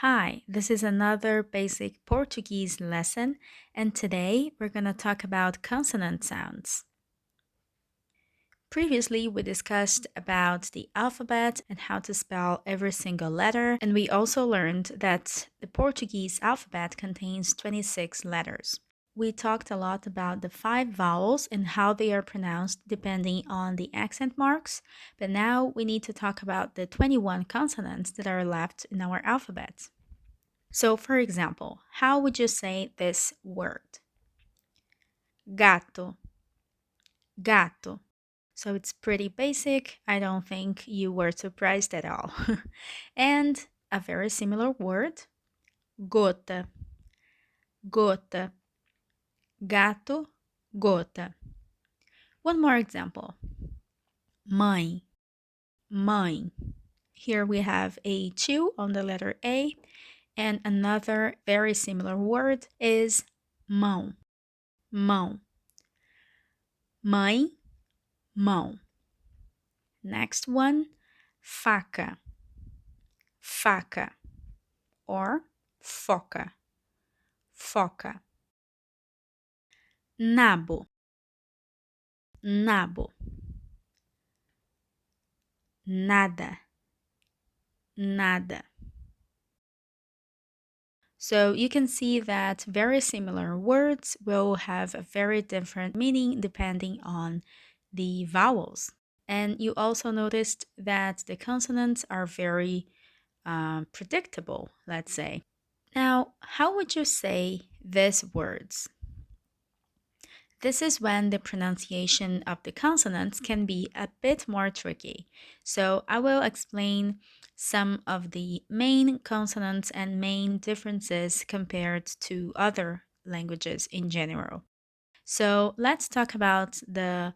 Hi, this is another basic Portuguese lesson, and today we're going to talk about consonant sounds. Previously, we discussed about the alphabet and how to spell every single letter, and we also learned that the Portuguese alphabet contains 26 letters. We talked a lot about the 5 vowels and how they are pronounced depending on the accent marks, but now we need to talk about the 21 consonants that are left in our alphabet. So, for example, how would you say this word? Gato, gato. So it's pretty basic. I don't think you were surprised at all. And a very similar word, gota, gota, gato, gota. One more example, mãe, mãe. Here we have a 2 on the letter A, and another very similar word is mão, mão. Mãe, mão. Next one, faca, faca, or foca, foca. Nabo, nabo. Nada, nada. So you can see that very similar words will have a very different meaning depending on the vowels. And you also noticed that the consonants are very predictable, let's say. Now, how would you say these words? This is when the pronunciation of the consonants can be a bit more tricky. So I will explain some of the main consonants and main differences compared to other languages in general. So let's talk about the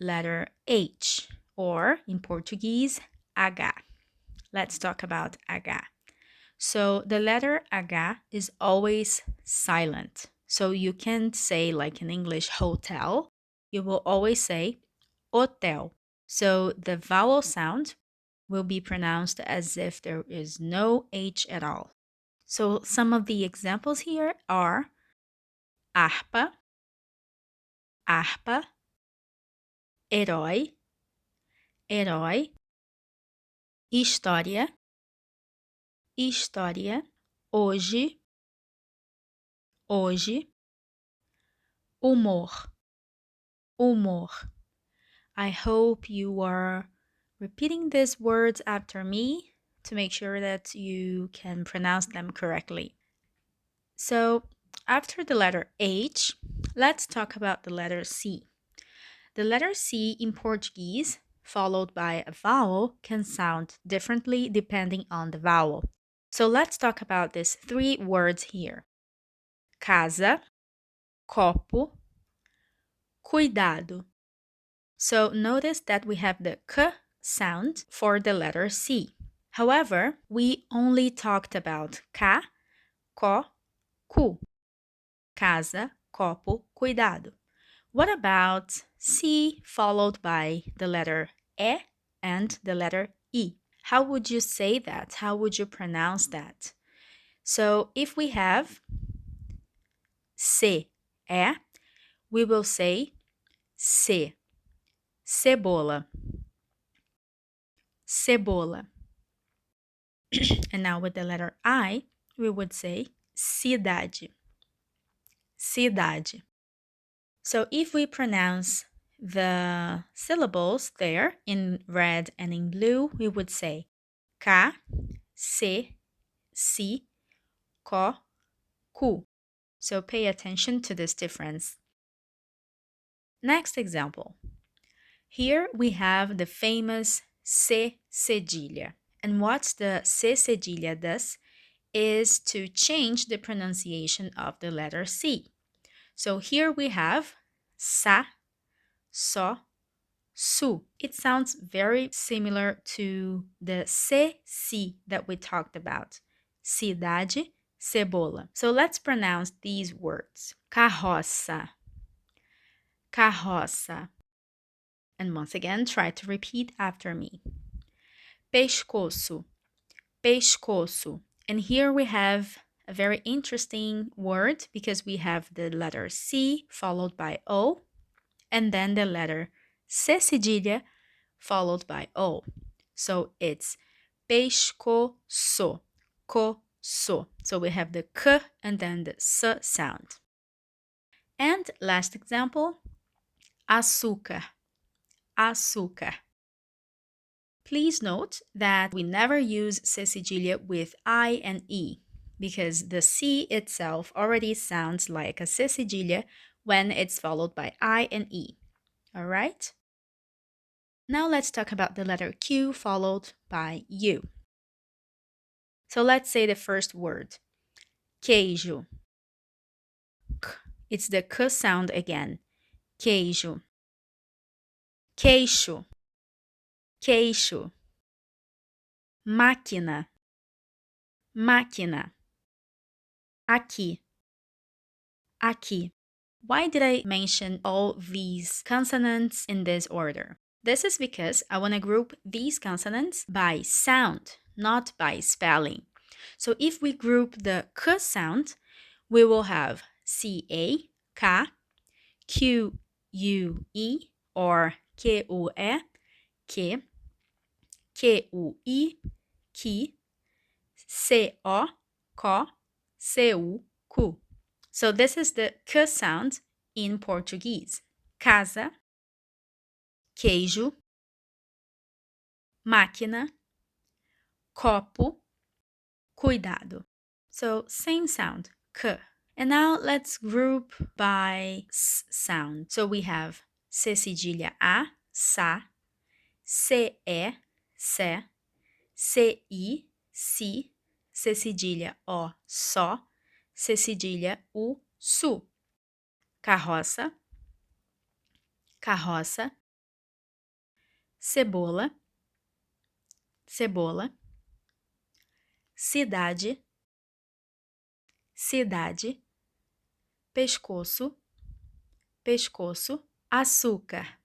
letter H, or in Portuguese, H. Let's talk about H. So the letter H is always silent. So you can't say, like in English, hotel. You will always say hotel. So the vowel sound will be pronounced as if there is no H at all. So some of the examples here are harpa, harpa, herói, herói, história, história, hoje, hoje, humor, humor. I hope you are repeating these words after me to make sure that you can pronounce them correctly. So, after the letter H, let's talk about the letter C. The letter C in Portuguese, followed by a vowel, can sound differently depending on the vowel. So, let's talk about these 3 words here: casa, copo, cuidado. So notice that we have the k sound for the letter C. However, we only talked about ca, co, cu. Casa, copo, cuidado. What about C followed by the letter E and the letter I? How would you say that? How would you pronounce that? So if we have C, E, we will say C. Cebola, cebola. And now with the letter I, we would say cidade, cidade. So if we pronounce the syllables there in red and in blue, we would say ca, ce, si, co, cu. So pay attention to this difference. Next example. Here we have the famous C cedilha. And what the C cedilha does is to change the pronunciation of the letter C. So here we have sa, so, su. It sounds very similar to the C, si that we talked about. Cidade, cebola. So let's pronounce these words. Carroça, carroça. And once again, try to repeat after me. Pescoço, pescoço. And here we have a very interesting word because we have the letter C followed by O, and then the letter C cedilha followed by O. So it's pescoço, coço. So we have the K and then the S sound. And last example, açúcar, açúcar. Please note that we never use C cedilha with I and E because the C itself already sounds like a C cedilha when it's followed by I and E. All right? Now let's talk about the letter Q followed by U. So let's say the first word, queijo. K. It's the K sound again. Queijo. Queixo. Queixo. Máquina. Máquina. Aqui. Aqui. Why did I mention all these consonants in this order? This is because I want to group these consonants by sound, not by spelling. So if we group the K sound, we will have CA, K, QUE, or QUE, que, QUI, que, CO, co, CU, cu. So this is the K sound in Portuguese. Casa, queijo, máquina, copo, cuidado. So same sound, K. And now let's group by S sound. So we have C cedilha A, sa, CE, se, CI, si, C cedilha O, só, C cedilha U, su. Carroça, carroça, cebola, cebola, cidade, cidade, pescoço, pescoço, açúcar,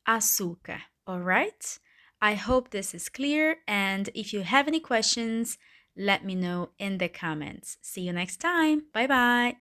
açúcar. All right? I hope this is clear, and if you have any questions, let me know in the comments. See you next time. Bye bye.